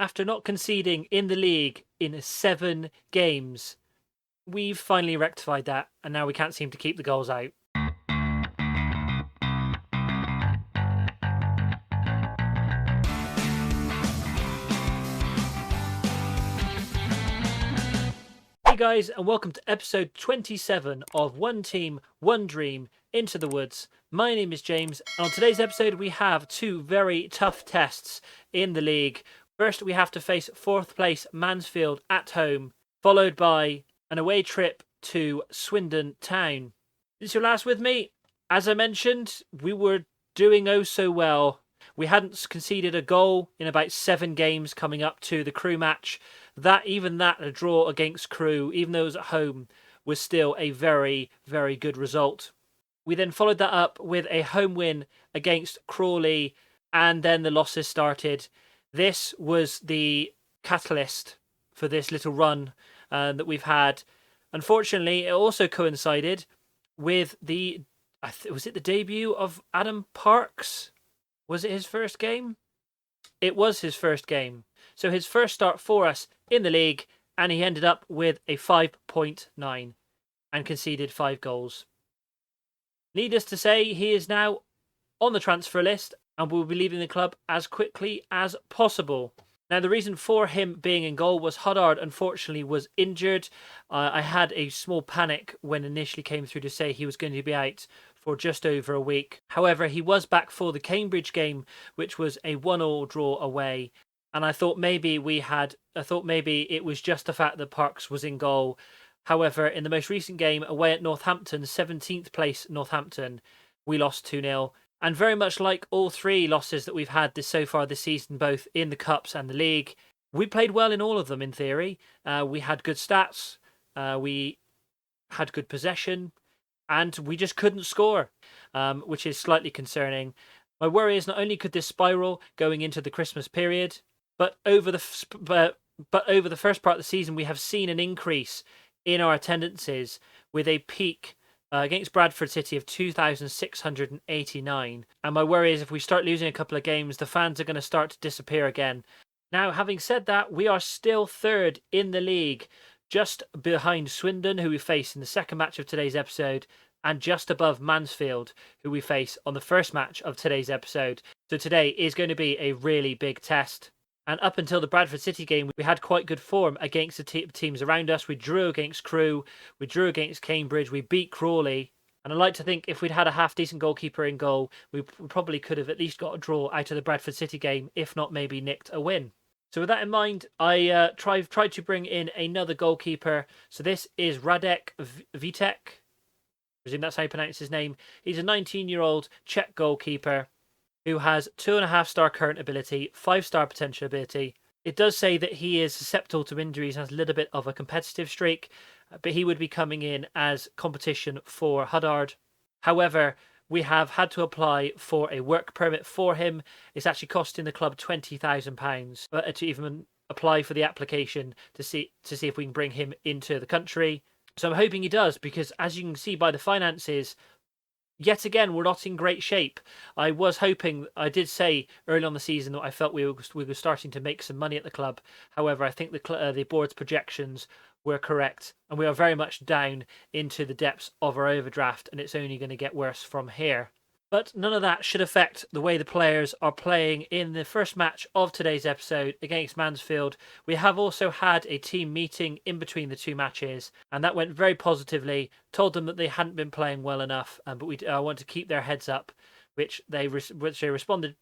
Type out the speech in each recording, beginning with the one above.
After not conceding in the league in 7 games, we've finally rectified that, and now we can't seem to keep the goals out. Hey guys, and welcome to episode 27 of One Team, One Dream, Into the Woods. My name is James, and on today's episode we have 2 very tough tests in the league. First, we have to face 4th place Mansfield at home, followed by an away trip to Swindon Town. This is your last with me. As I mentioned, we were doing oh so well. We hadn't conceded a goal in about 7 games coming up to the Crewe match. A draw against Crewe, even though it was at home, was still a very, very good result. We then followed that up with a home win against Crawley, and then the losses started. This was the catalyst for this little run that we've had. Unfortunately, it also coincided with was it the debut of Adam Parks? Was it his first game? It was his first game. So his first start for us in the league, and he ended up with a 5.9 and conceded 5 goals. Needless to say, he is now on the transfer list and will be leaving the club as quickly as possible. Now, the reason for him being in goal was Huddard, unfortunately, was injured. I had a small panic when initially came through to say he was going to be out for just over a week. However, he was back for the Cambridge game, which was a 1-1 draw away. And I thought maybe it was just the fact that Parks was in goal. However, in the most recent game away at Northampton, 17th place Northampton, we lost 2-0. And very much like all 3 losses that we've had so far this season, both in the Cups and the League, we played well in all of them in theory. We had good stats, we had good possession, and we just couldn't score, which is slightly concerning. My worry is not only could this spiral going into the Christmas period, but over the first part of the season, we have seen an increase in our attendances with a peak against Bradford City of 2,689. And my worry is if we start losing a couple of games, the fans are going to start to disappear again. Now, having said that, we are still 3rd in the league, just behind Swindon, who we face in the second match of today's episode, and just above Mansfield, who we face on the first match of today's episode. So today is going to be a really big test. And up until the Bradford City game, we had quite good form against the teams around us. We drew against Crewe, we drew against Cambridge, we beat Crawley. And I like to think if we'd had a half-decent goalkeeper in goal, we probably could have at least got a draw out of the Bradford City game, if not maybe nicked a win. So with that in mind, I tried to bring in another goalkeeper. So this is Radek Vitek. I presume that's how you pronounce his name. He's a 19-year-old Czech goalkeeper who has 2.5-star current ability, 5-star potential ability. It does say that he is susceptible to injuries, has a little bit of a competitive streak, but he would be coming in as competition for Huddard. However, we have had to apply for a work permit for him. It's actually costing the club £20,000 to even apply for the application to see if we can bring him into the country. So I'm hoping he does, because as you can see by the finances, yet again, we're not in great shape. I did say early on the season that I felt we were starting to make some money at the club. However, I think the board's projections were correct, and we are very much down into the depths of our overdraft, and it's only going to get worse from here. But none of that should affect the way the players are playing in the first match of today's episode against Mansfield. We have also had a team meeting in between the 2 matches, and that went very positively. Told them that they hadn't been playing well enough, but we want to keep their heads up, which they responded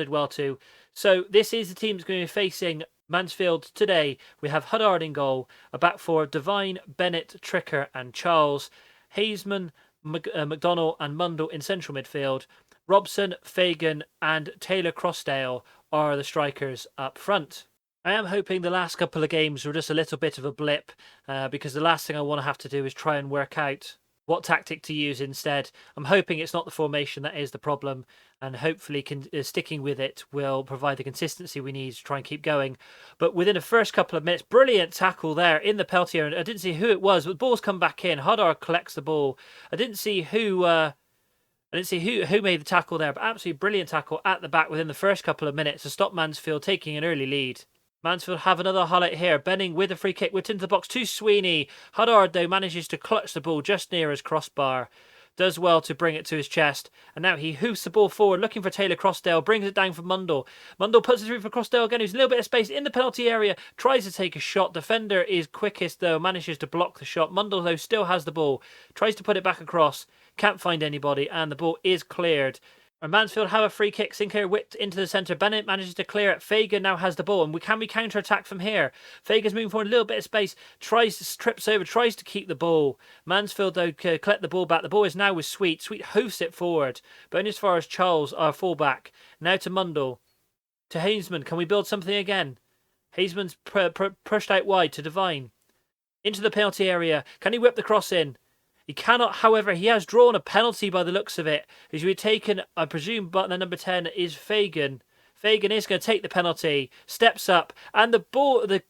well to. So this is the team that's going to be facing Mansfield today. We have Huddard in goal, a back four: Devine, Bennett, Tricker and Charles, Hazeman, McDonnell and Mundell in central midfield. Robson, Fagan and Taylor Crossdale are the strikers up front. I am hoping the last couple of games were just a little bit of a blip, because the last thing I want to have to do is try and work out what tactic to use instead. I'm hoping it's not the formation that is the problem, and hopefully sticking with it will provide the consistency we need to try and keep going. But within the first couple of minutes, brilliant tackle there in the Peltier, and I didn't see who it was, but the ball's come back in. Huddard collects the ball. I didn't see who I didn't see who made the tackle there, but absolutely brilliant tackle at the back within the first couple of minutes to stop Mansfield taking an early lead. Mansfield have another highlight here. Benning with a free kick, whipped into the box to Sweeney. Huddard, though, manages to clutch the ball just near his crossbar. Does well to bring it to his chest. And now he hoofs the ball forward, looking for Taylor Crossdale. Brings it down for Mundle. Mundle puts it through for Crossdale again, who's a little bit of space in the penalty area. Tries to take a shot. Defender is quickest, though. Manages to block the shot. Mundle, though, still has the ball. Tries to put it back across. Can't find anybody. And the ball is cleared. And Mansfield have a free kick. Sinclair whipped into the centre. Bennett manages to clear it. Fagan now has the ball. And can we counter-attack from here? Fagan's moving forward a little bit of space. Trips over. Tries to keep the ball. Mansfield, though, collect the ball back. The ball is now with Sweet. Sweet hoofs it forward. But only as far as Charles, our fullback. Now to Mundle. To Hazeman. Can we build something again? Hazeman's pushed out wide to Devine. Into the penalty area. Can he whip the cross in? He cannot, however, he has drawn a penalty by the looks of it. He's been taken, I presume, but the number 10 is Fagan. Fagan is going to take the penalty, steps up, and the ball, and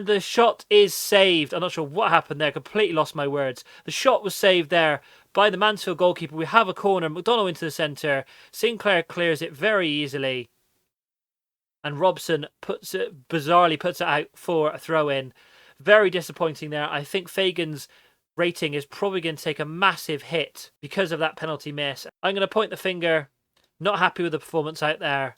the shot is saved. I'm not sure what happened there, completely lost my words. The shot was saved there by the Mansfield goalkeeper. We have a corner, McDonnell into the centre. Sinclair clears it very easily. And Robson bizarrely puts it out for a throw-in. Very disappointing there. I think Fagan's rating is probably going to take a massive hit because of that penalty miss. I'm going to point the finger. Not happy with the performance out there.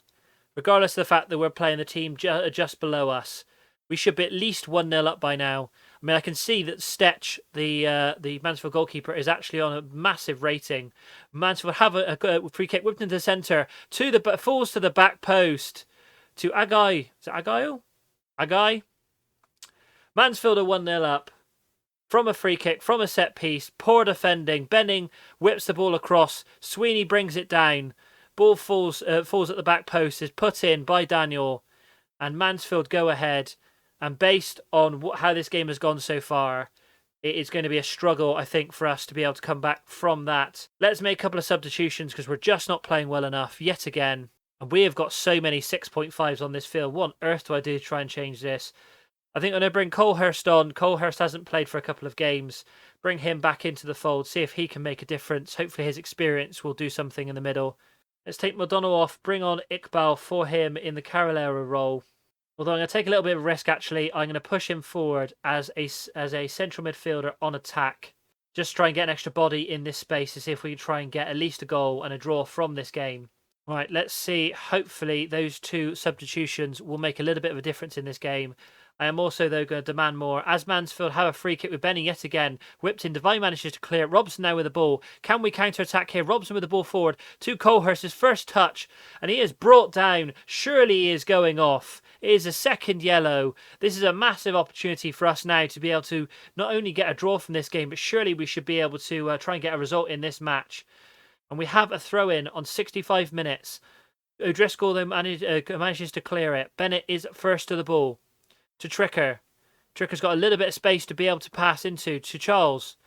Regardless of the fact that we're playing the team just below us. We should be at least 1-0 up by now. I mean, I can see that Stetch, the Mansfield goalkeeper, is actually on a massive rating. Mansfield have a free kick whipped into the centre. Falls to the back post. To Agai. Is it Agai? Agai? Mansfield are 1-0 up from a free kick, from a set piece. Poor defending. Benning whips the ball across. Sweeney brings it down. Ball falls at the back post. Is put in by Daniel. And Mansfield go ahead. And based on how this game has gone so far, it is going to be a struggle, I think, for us to be able to come back from that. Let's make a couple of substitutions because we're just not playing well enough yet again. And we have got so many 6.5s on this field. What on earth do I do to try and change this? I think I'm going to bring Colehurst on. Colehurst hasn't played for a couple of games. Bring him back into the fold. See if he can make a difference. Hopefully his experience will do something in the middle. Let's take McDonnell off. Bring on Iqbal for him in the Carolera role. Although I'm going to take a little bit of a risk, actually. I'm going to push him forward as a central midfielder on attack. Just try and get an extra body in this space to see if we can try and get at least a goal and a draw from this game. Right, let's see. Hopefully those two substitutions will make a little bit of a difference in this game. I am also, though, going to demand more. As Mansfield have a free kick with Benning yet again. Whipped in. Devine manages to clear it. Robson now with the ball. Can we counter-attack here? Robson with the ball forward to Colehurst. His first touch. And he is brought down. Surely he is going off. It is a second yellow. This is a massive opportunity for us now to be able to not only get a draw from this game, but surely we should be able to try and get a result in this match. And we have a throw-in on 65 minutes. O'Driscoll then manages to clear it. Bennett is first to the ball. To Tricker. Tricker's got a little bit of space to be able to pass into. To Charles.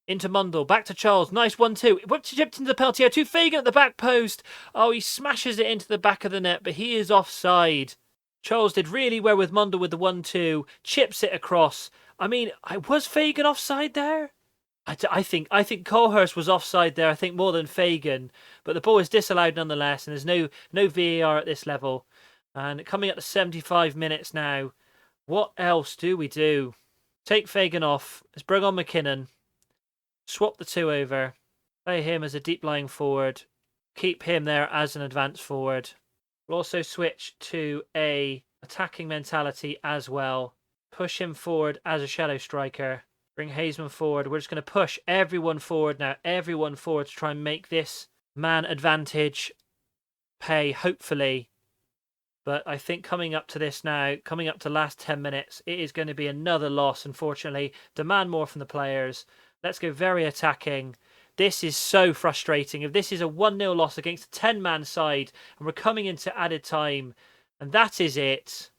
Into Mundle. Back to Charles. Nice 1-2. Chipped into the penalty area. To Fagan at the back post. Oh, he smashes it into the back of the net, but he is offside. Charles did really well with Mundle with the 1-2. Chips it across. I mean, was Fagan offside there? I think Colehurst was offside there, I think, more than Fagan. But the ball is disallowed nonetheless, and there's no VAR at this level. And coming up to 75 minutes now. What else do we do? Take Fagan off. Let's bring on McKinnon. Swap the two over. Play him as a deep-lying forward. Keep him there as an advanced forward. We'll also switch to a attacking mentality as well. Push him forward as a shadow striker. Bring Hazeman forward. We're just going to push everyone forward now. Everyone forward to try and make this man advantage pay, hopefully. But I think coming up to this now, coming up to last 10 minutes, it is going to be another loss, unfortunately. Demand more from the players. Let's go very attacking. This is so frustrating. If this is a 1-0 loss against a 10-man side, and we're coming into added time, and that is it.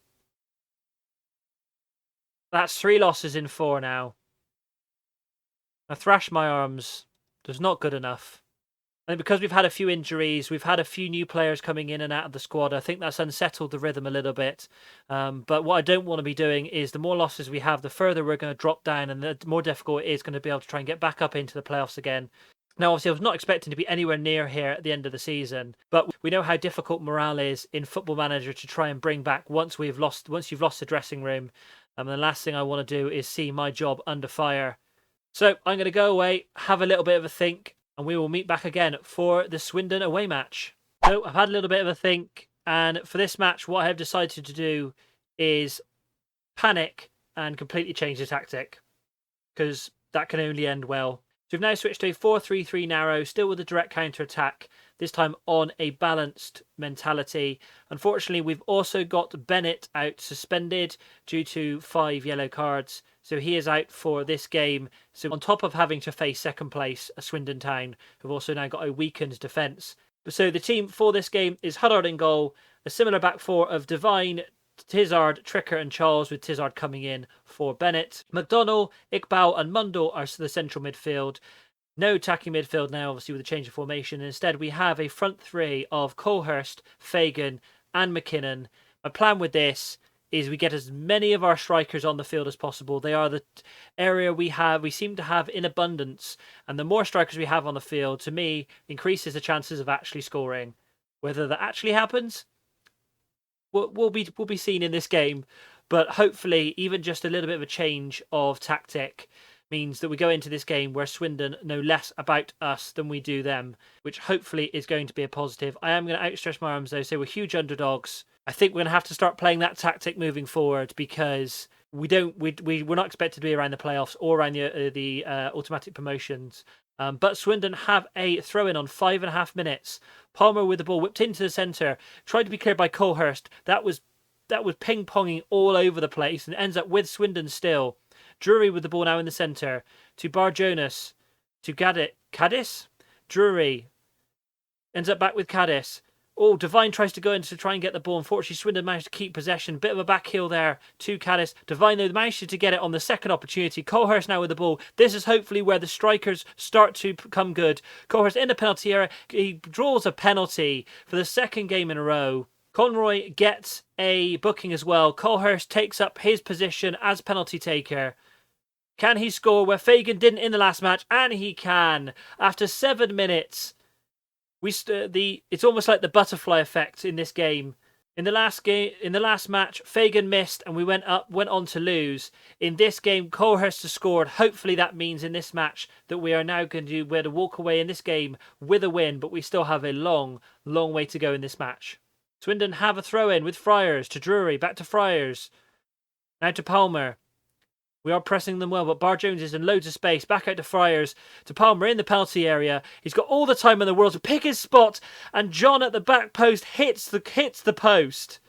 That's 3 losses in 4 now. I thrash my arms. That's not good enough. And because we've had a few injuries, we've had a few new players coming in and out of the squad. I think that's unsettled the rhythm a little bit. But what I don't want to be doing is the more losses we have, the further we're going to drop down, and the more difficult it is going to be able to try and get back up into the playoffs again. Now, obviously, I was not expecting to be anywhere near here at the end of the season, but we know how difficult morale is in Football Manager to try and bring back once you've lost the dressing room. And the last thing I want to do is see my job under fire. So I'm going to go away, have a little bit of a think, and we will meet back again for the Swindon away match. So I've had a little bit of a think, and for this match, what I have decided to do is panic and completely change the tactic, because that can only end well. So we've now switched to a 4-3-3 narrow, still with a direct counter-attack, this time on a balanced mentality. Unfortunately, we've also got Bennett out suspended due to 5 yellow cards. So he is out for this game. So on top of having to face second place, Swindon Town, who've also now got a weakened defence. So the team for this game is Huddard in goal, a similar back four of Devine, Tizard, Tricker and Charles, with Tizard coming in for Bennett. McDonnell, Iqbal and Mundell are the central midfield. No attacking midfield now, obviously, with a change of formation. Instead, we have a front three of Colhurst, Fagan and McKinnon. My plan with this is we get as many of our strikers on the field as possible. They are the area we seem to have in abundance. And the more strikers we have on the field, to me, increases the chances of actually scoring. Whether that actually happens, will be seen in this game. But hopefully, even just a little bit of a change of tactic means that we go into this game where Swindon know less about us than we do them, which hopefully is going to be a positive. I am going to outstretch my arms though, say we're huge underdogs. I think we're going to have to start playing that tactic moving forward, because we're not expected to be around the playoffs or around the automatic promotions. But Swindon have a throw-in on 5.5 minutes. Palmer with the ball whipped into the centre, tried to be cleared by Colhurst. That was ping-ponging all over the place, and ends up with Swindon still. Drury with the ball now in the centre to Bar Jonas to Caddis. Drury ends up back with Caddis. Oh, Devine tries to go in to try and get the ball. Unfortunately, Swindon managed to keep possession. Bit of a back heel there to Caddis. Devine, though, managed to get it on the second opportunity. Colhurst now with the ball. This is hopefully where the strikers start to come good. Colhurst in the penalty area. He draws a penalty for the second game in a row. Conroy gets a booking as well. Colhurst takes up his position as penalty taker. Can he score where Fagan didn't in the last match? And he can. After 7 minutes, it's almost like the butterfly effect in this game. In the last match, Fagan missed and we went on to lose. In this game, Colhurst has scored. Hopefully that means in this match that we are now going to be able to walk away in this game with a win, but we still have a long, long way to go in this match. Swindon have a throw-in with Friars to Drury, back to Friars. Now to Palmer. We are pressing them well, but Bar Jones is in loads of space. Back out to Friars, to Palmer in the penalty area. He's got all the time in the world to pick his spot, and John at the back post hits the post.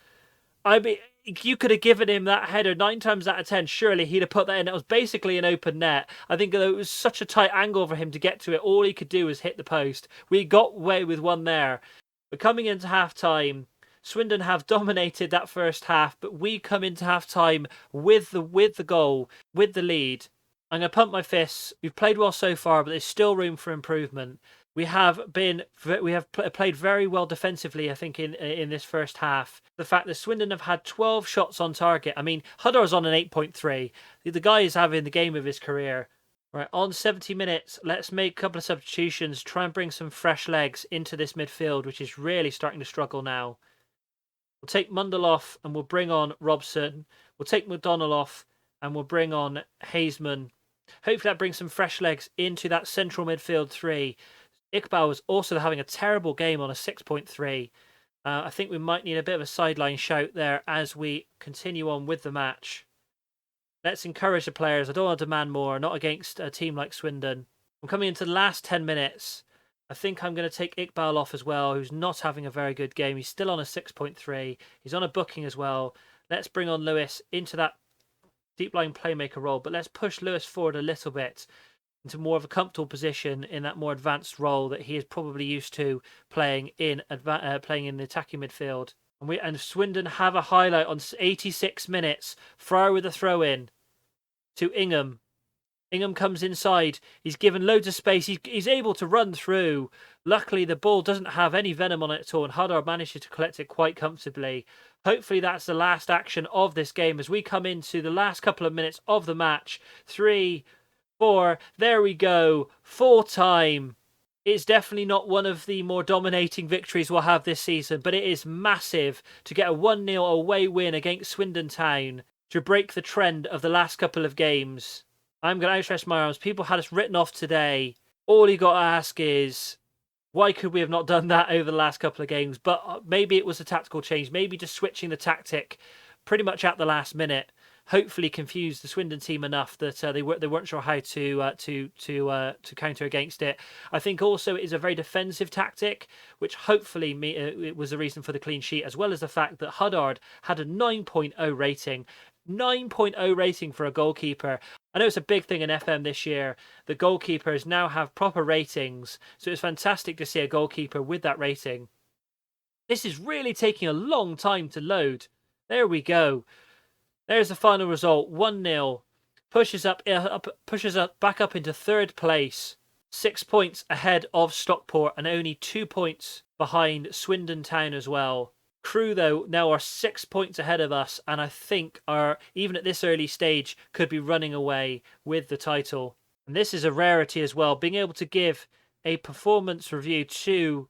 I mean, you could have given him that header 9 times out of 10. Surely he'd have put that in. It was basically an open net. I think it was such a tight angle for him to get to it. All he could do was hit the post. We got away with one there. But coming into half-time, Swindon have dominated that first half, but we come into half-time with the goal, with the lead. I'm going to pump my fists. We've played well so far, but there's still room for improvement. We have played very well defensively, I think, in this first half. The fact that Swindon have had 12 shots on target. I mean, Hudder's on an 8.3. The guy is having the game of his career. Right, on 70 minutes, let's make a couple of substitutions, try and bring some fresh legs into this midfield, which is really starting to struggle now. We'll take Mundell off and we'll bring on Robson. We'll take McDonnell off and we'll bring on Hazeman. Hopefully that brings some fresh legs into that central midfield 3. Iqbal was also having a terrible game on a 6.3. I think we might need a bit of a sideline shout there as we continue on with the match. Let's encourage the players. I don't want to demand more, not against a team like Swindon. I'm coming into the last 10 minutes. I think I'm going to take Iqbal off as well, who's not having a very good game. He's still on a 6.3. He's on a booking as well. Let's bring on Lewis into that deep-lying playmaker role, but let's push Lewis forward a little bit into more of a comfortable position in that more advanced role that he is probably used to playing in the attacking midfield. And Swindon have a highlight on 86 minutes. Fryer with a throw-in to Ingham. Ingham comes inside. He's given loads of space. He's able to run through. Luckily, the ball doesn't have any venom on it at all, and Huddard manages to collect it quite comfortably. Hopefully, that's the last action of this game as we come into the last couple of minutes of the match. 3, 4, there we go. Full time. It's definitely not one of the more dominating victories we'll have this season, but it is massive to get a 1-0 away win against Swindon Town to break the trend of the last couple of games. I'm going to outstretch my arms. People had us written off today. All you got to ask is, why could we have not done that over the last couple of games? But maybe it was a tactical change. Maybe just switching the tactic pretty much at the last minute. Hopefully confused the Swindon team enough that they weren't sure how to counter against it. I think also it is a very defensive tactic, which hopefully it was the reason for the clean sheet, as well as the fact that Huddard had a 9.0 rating. 9.0 rating for a goalkeeper. I know it's a big thing in FM this year. The goalkeepers now have proper ratings, so it's fantastic to see a goalkeeper with that rating. This is really taking a long time to load. There we go. There's the final result. 1-0. Pushes up back up into third place. 6 points ahead of Stockport and only 2 points behind Swindon Town as well. Crew, though, now are 6 points ahead of us, and I think are, even at this early stage, could be running away with the title. And this is a rarity as well, being able to give a performance review to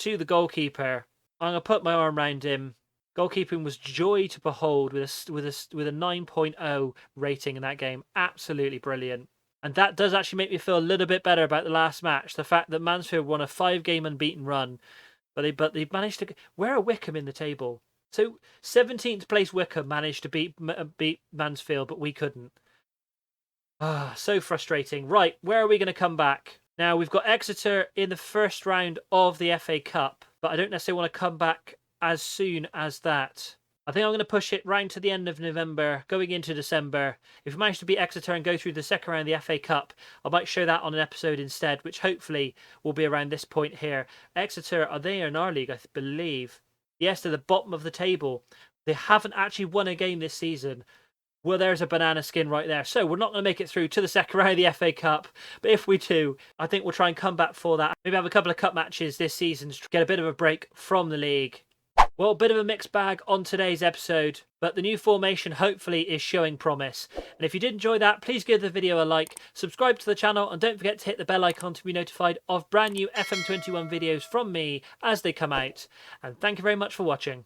the goalkeeper. I'm going to put my arm around him. Goalkeeping was joy to behold with a 9.0 rating in that game. Absolutely brilliant. And that does actually make me feel a little bit better about the last match. The fact that Mansfield won a 5-game unbeaten run. But they managed to... Where are Wycombe in the table? So 17th place Wycombe managed to beat Mansfield, but we couldn't. So frustrating. Right, where are we going to come back? Now, we've got Exeter in the first round of the FA Cup, but I don't necessarily want to come back as soon as that. I think I'm going to push it round to the end of November, going into December. If we manage to beat Exeter and go through the second round of the FA Cup, I might show that on an episode instead, which hopefully will be around this point here. Exeter, are they in our league, I believe? Yes, they're the bottom of the table. They haven't actually won a game this season. Well, there's a banana skin right there. So we're not going to make it through to the second round of the FA Cup. But if we do, I think we'll try and come back for that. Maybe have a couple of cup matches this season to get a bit of a break from the league. Well, a bit of a mixed bag on today's episode, but the new formation hopefully is showing promise. And if you did enjoy that, please give the video a like, subscribe to the channel, and don't forget to hit the bell icon to be notified of brand new FM21 videos from me as they come out. And thank you very much for watching.